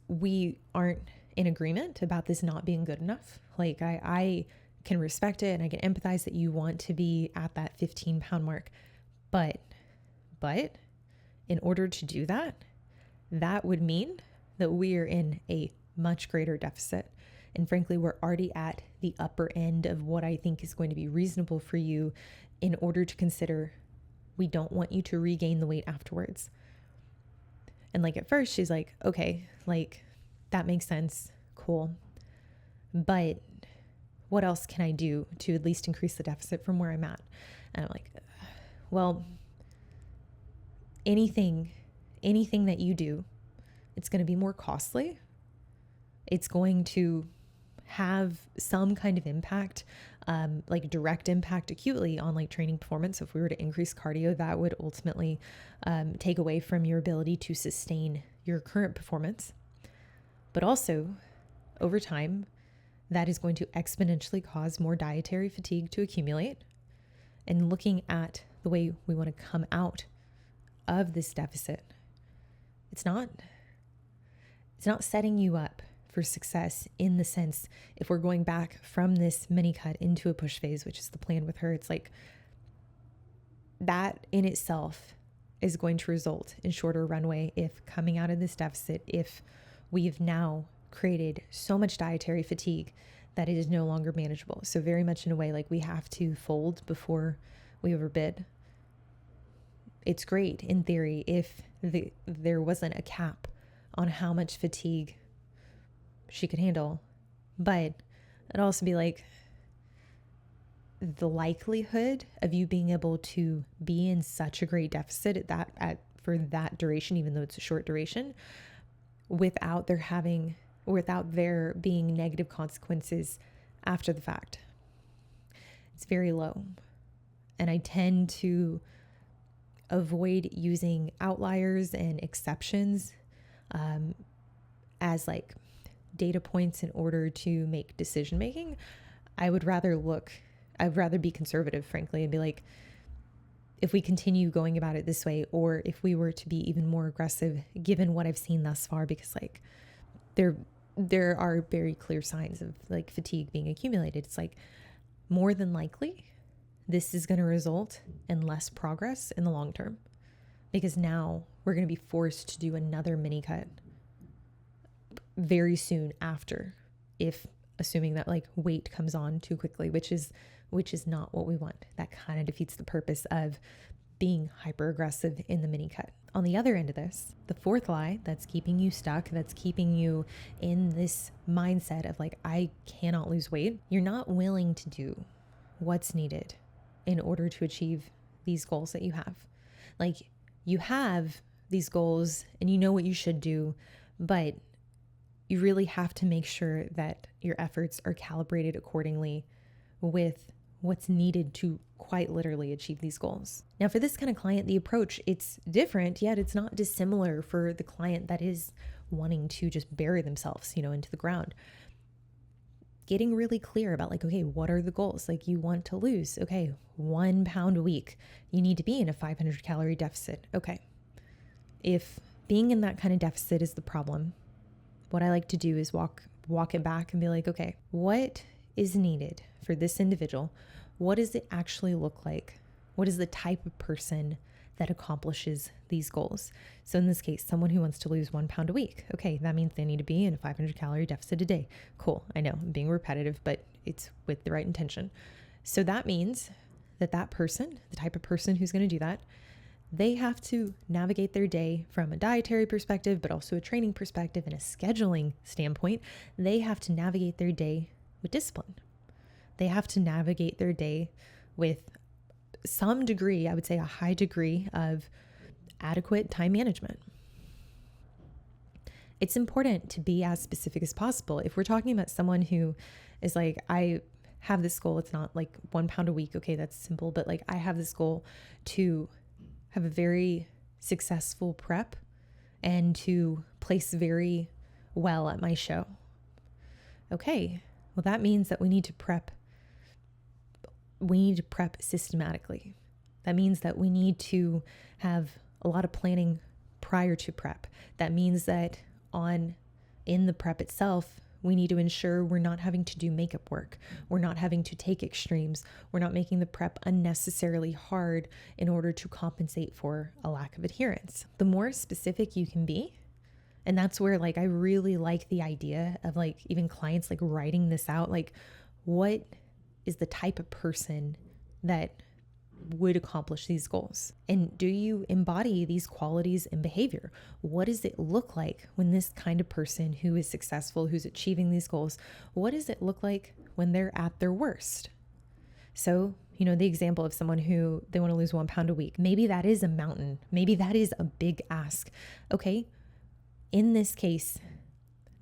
we aren't in agreement about this not being good enough. Like, I can respect it and I can empathize that you want to be at that 15 pound mark. But in order to do that, that would mean that we are in a much greater deficit. And frankly, we're already at the upper end of what I think is going to be reasonable for you in order to consider we don't want you to regain the weight afterwards. And like, at first she's like, okay, like, that makes sense. Cool. But what else can I do to at least increase the deficit from where I'm at? And I'm like, well, anything that you do, it's going to be more costly. It's going to have some kind of impact, like direct impact acutely on like training performance. So if we were to increase cardio, that would ultimately take away from your ability to sustain your current performance. But also over time, that is going to exponentially cause more dietary fatigue to accumulate. And looking at the way we want to come out of this deficit, it's not setting you up for success in the sense, if we're going back from this mini cut into a push phase, which is the plan with her, it's like that in itself is going to result in shorter runway if coming out of this deficit, if we've now created so much dietary fatigue that it is no longer manageable. So very much in a way, like we have to fold before we overbid. It's great in theory if there wasn't a cap on how much fatigue she could handle, but it'd also be like the likelihood of you being able to be in such a great deficit for that duration, even though it's a short duration, without there being negative consequences after the fact. It's very low. And I tend to avoid using outliers and exceptions as like data points in order to make decision making. I'd rather be conservative, frankly, and be like, if we continue going about it this way, or if we were to be even more aggressive, given what I've seen thus far, because like there are very clear signs of like fatigue being accumulated. It's like more than likely this is going to result in less progress in the long term, because now we're going to be forced to do another mini cut very soon after, if assuming that like weight comes on too quickly, which is not what we want. That kind of defeats the purpose of being hyper aggressive in the mini cut. On the other end of this, the fourth lie that's keeping you stuck, that's keeping you in this mindset of like, I cannot lose weight. You're not willing to do what's needed in order to achieve these goals that you have. Like, you have these goals and you know what you should do, but you really have to make sure that your efforts are calibrated accordingly with what's needed to quite literally achieve these goals. Now, for this kind of client, the approach, it's different, yet it's not dissimilar for the client that is wanting to just bury themselves, into the ground. Getting really clear about like, okay, what are the goals? Like, you want to lose, okay, 1 pound a week. You need to be in a 500 calorie deficit. Okay. If being in that kind of deficit is the problem, what I like to do is walk it back and be like, okay, what is needed for this individual? What does it actually look like? What is the type of person that accomplishes these goals? So in this case, someone who wants to lose 1 pound a week. Okay, that means they need to be in a 500 calorie deficit a day. Cool. I know I'm being repetitive, but it's with the right intention. So that means that person, the type of person who's going to do that, they have to navigate their day from a dietary perspective, but also a training perspective and a scheduling standpoint. They have to navigate their day with discipline. They have to navigate their day with some degree, I would say a high degree of adequate time management. It's important to be as specific as possible. If we're talking about someone who is like, I have this goal, it's not like 1 pound a week. Okay, that's simple. But like, I have this goal to have a very successful prep and to place very well at my show. Okay, well, that means that we need to prep systematically. That means that we need to have a lot of planning prior to prep. That means that in the prep itself, we need to ensure we're not having to do makeup work. We're not having to take extremes. We're not making the prep unnecessarily hard in order to compensate for a lack of adherence. The more specific you can be, and that's where like I really like the idea of like even clients like writing this out, like what is the type of person that would accomplish these goals? And do you embody these qualities in behavior? What does it look like when this kind of person who is successful, who's achieving these goals, what does it look like when they're at their worst? So, the example of someone who they want to lose 1 pound a week, maybe that is a mountain. Maybe that is a big ask. Okay. In this case,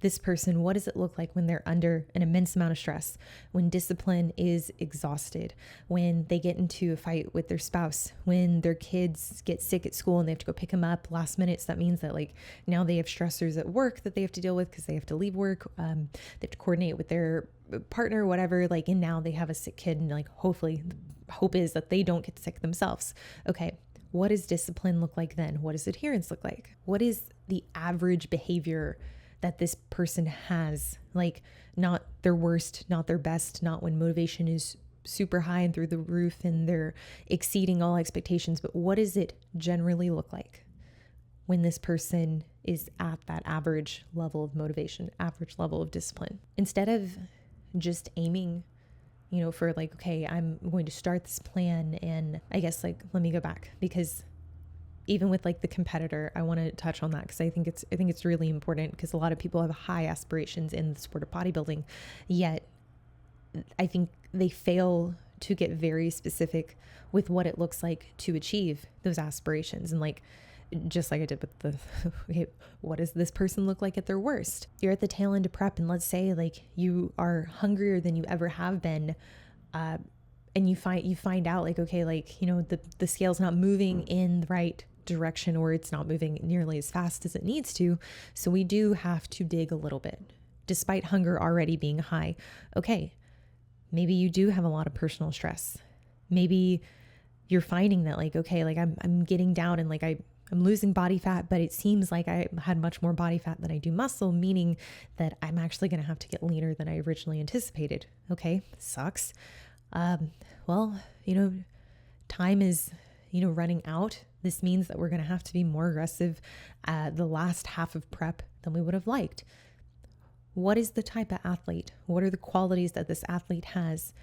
this person, what does it look like when they're under an immense amount of stress, when discipline is exhausted, when they get into a fight with their spouse, when their kids get sick at school and they have to go pick them up last minute. So that means that like now they have stressors at work that they have to deal with because they have to leave work. They have to coordinate with their partner, whatever, like, and now they have a sick kid and like, hopefully the hope is that they don't get sick themselves. Okay. What does discipline look like then? What does adherence look like? What is the average behavior that this person has? Like, not their worst, not their best, not when motivation is super high and through the roof and they're exceeding all expectations, but what does it generally look like when this person is at that average level of motivation, average level of discipline? Instead of just aiming, for like, okay, I'm going to start this plan. And I guess like, let me go back, because even with like the competitor, I want to touch on that because I think it's really important, because a lot of people have high aspirations in the sport of bodybuilding, yet I think they fail to get very specific with what it looks like to achieve those aspirations. And like, just like I did with the, okay, what does this person look like at their worst? You're at the tail end of prep, and let's say like you are hungrier than you ever have been, and you find out like, okay, like, the scale's not moving in the right direction, or it's not moving nearly as fast as it needs to. So we do have to dig a little bit, despite hunger already being high. Okay, maybe you do have a lot of personal stress. Maybe you're finding that like, okay, like I'm getting down and like I'm losing body fat, but it seems like I had much more body fat than I do muscle, meaning that I'm actually going to have to get leaner than I originally anticipated. Okay, sucks. Well, time is, running out. This means that we're going to have to be more aggressive the last half of prep than we would have liked. What is the type of athlete? What are the qualities that this athlete has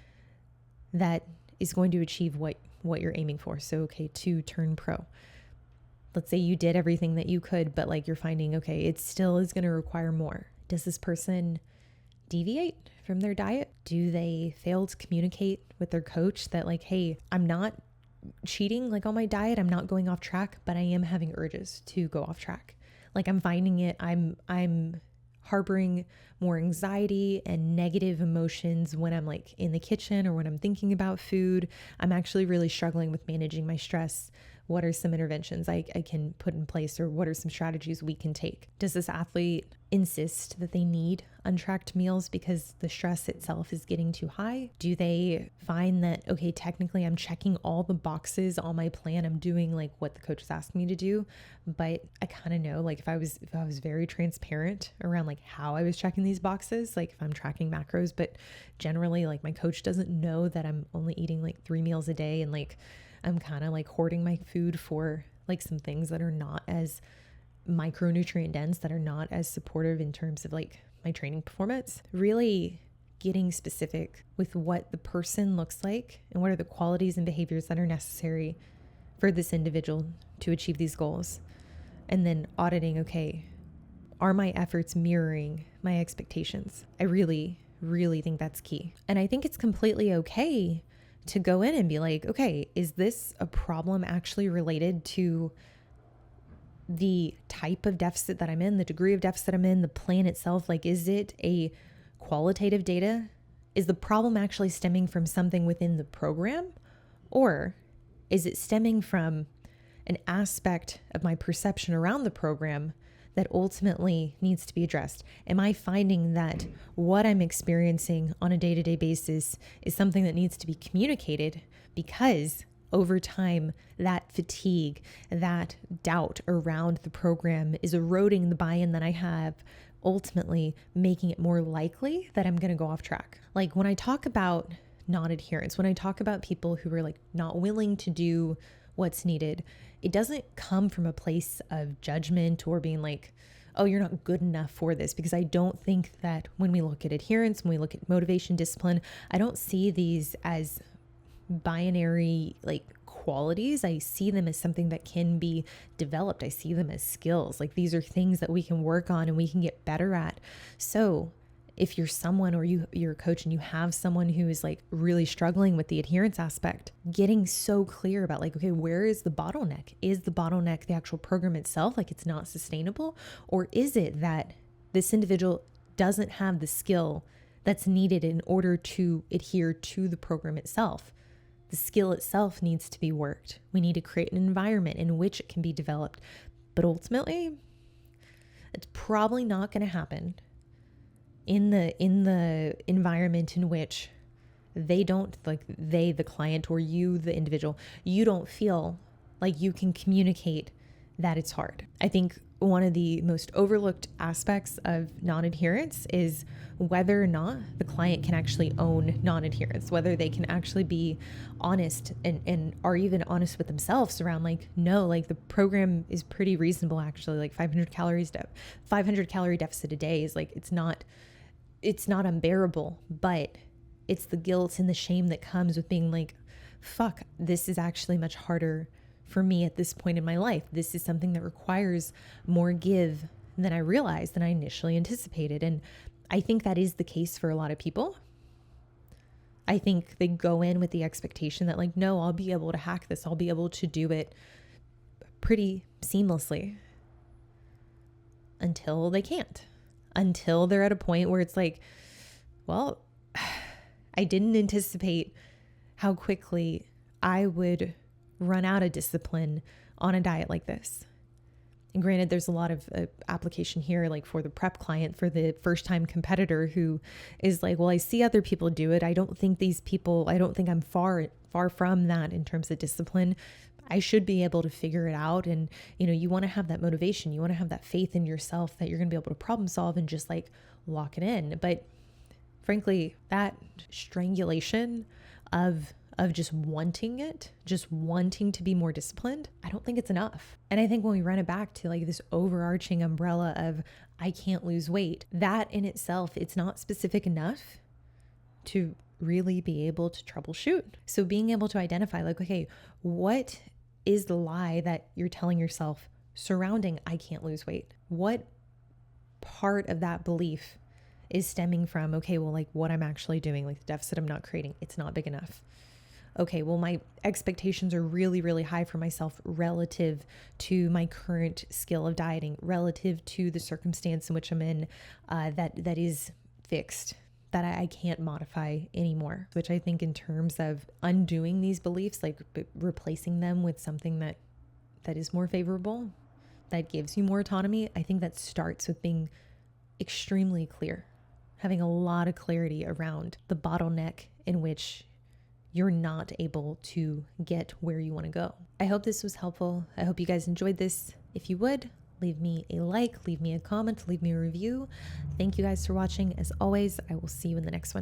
that is going to achieve what you're aiming for? So, okay, to turn pro. Let's say you did everything that you could, but like you're finding, okay, it still is going to require more. Does this person deviate from their diet? Do they fail to communicate with their coach that like, hey, I'm not cheating like on my diet, I'm not going off track, but I am having urges to go off track. Like I'm finding it, I'm harboring more anxiety and negative emotions when I'm like in the kitchen or when I'm thinking about food. I'm actually really struggling with managing my stress. What are some interventions I can put in place, or what are some strategies we can take? Does this athlete insist that they need untracked meals because the stress itself is getting too high? Do they find that, okay, technically I'm checking all the boxes on my plan, I'm doing like what the coach is asking me to do, but I kind of know like if I was very transparent around like how I was checking these boxes, like if I'm tracking macros, but generally like my coach doesn't know that I'm only eating like 3 meals a day, and like I'm kind of like hoarding my food for like some things that are not as micronutrient dense, that are not as supportive in terms of like my training performance. Really getting specific with what the person looks like and what are the qualities and behaviors that are necessary for this individual to achieve these goals. And then auditing, okay, are my efforts mirroring my expectations? I really, really think that's key. And I think it's completely okay to go in and be like, okay, is this a problem actually related to the type of deficit that I'm in, the degree of deficit I'm in, the plan itself? Like, is it a qualitative data? Is the problem actually stemming from something within the program? Or is it stemming from an aspect of my perception around the program that ultimately needs to be addressed? Am I finding that what I'm experiencing on a day-to-day basis is something that needs to be communicated, because over time, that fatigue, that doubt around the program is eroding the buy-in that I have, ultimately making it more likely that I'm going to go off track? Like when I talk about non-adherence, when I talk about people who are like not willing to do what's needed, it doesn't come from a place of judgment or being like, oh, you're not good enough for this. Because I don't think that when we look at adherence, when we look at motivation, discipline, I don't see these as binary like qualities. I see them as something that can be developed. I see them as skills. Like these are things that we can work on and we can get better at. So if you're someone, or you're a coach and you have someone who is like really struggling with the adherence aspect, getting so clear about like, okay, where is the bottleneck? Is the bottleneck the actual program itself? Like it's not sustainable? Or is it that this individual doesn't have the skill that's needed in order to adhere to the program itself. The skill itself needs to be worked. We need to create an environment in which it can be developed. But ultimately, it's probably not going to happen in the environment in which they don't, like they, the client, or you, the individual, you don't feel like you can communicate that it's hard. I think one of the most overlooked aspects of non-adherence is whether or not the client can actually own non-adherence, whether they can actually be honest and are even honest with themselves around like, no, like the program is pretty reasonable actually, like 500 calorie deficit a day is like, it's not unbearable, but it's the guilt and the shame that comes with being like, fuck, this is actually much harder for me at this point in my life. This is something that requires more give than I realized, than I initially anticipated. And I think that is the case for a lot of people. I think they go in with the expectation that like, no, I'll be able to hack this. I'll be able to do it pretty seamlessly, until they can't, until they're at a point where it's like, well, I didn't anticipate how quickly I would run out of discipline on a diet like this. And granted, there's a lot of application here, like for the prep client, for the first time competitor who is like, well, I see other people do it. I don't think I'm far from that in terms of discipline. I should be able to figure it out. And, you want to have that motivation. You want to have that faith in yourself that you're going to be able to problem solve and just like lock it in. But frankly, that strangulation of just wanting to be more disciplined, I don't think it's enough. And I think when we run it back to like this overarching umbrella of I can't lose weight, that in itself, it's not specific enough to really be able to troubleshoot. So being able to identify like, okay, what is the lie that you're telling yourself surrounding I can't lose weight? What part of that belief is stemming from, okay, well, like what I'm actually doing, like the deficit I'm not creating, it's not big enough. Okay, well, my expectations are really, really high for myself relative to my current skill of dieting, relative to the circumstance in which I'm in, that is fixed, that I can't modify anymore. Which I think in terms of undoing these beliefs, like replacing them with something that is more favorable, that gives you more autonomy, I think that starts with being extremely clear, having a lot of clarity around the bottleneck in which you're not able to get where you want to go. I hope this was helpful. I hope you guys enjoyed this. If you would, leave me a like, leave me a comment, leave me a review. Thank you guys for watching. As always, I will see you in the next one.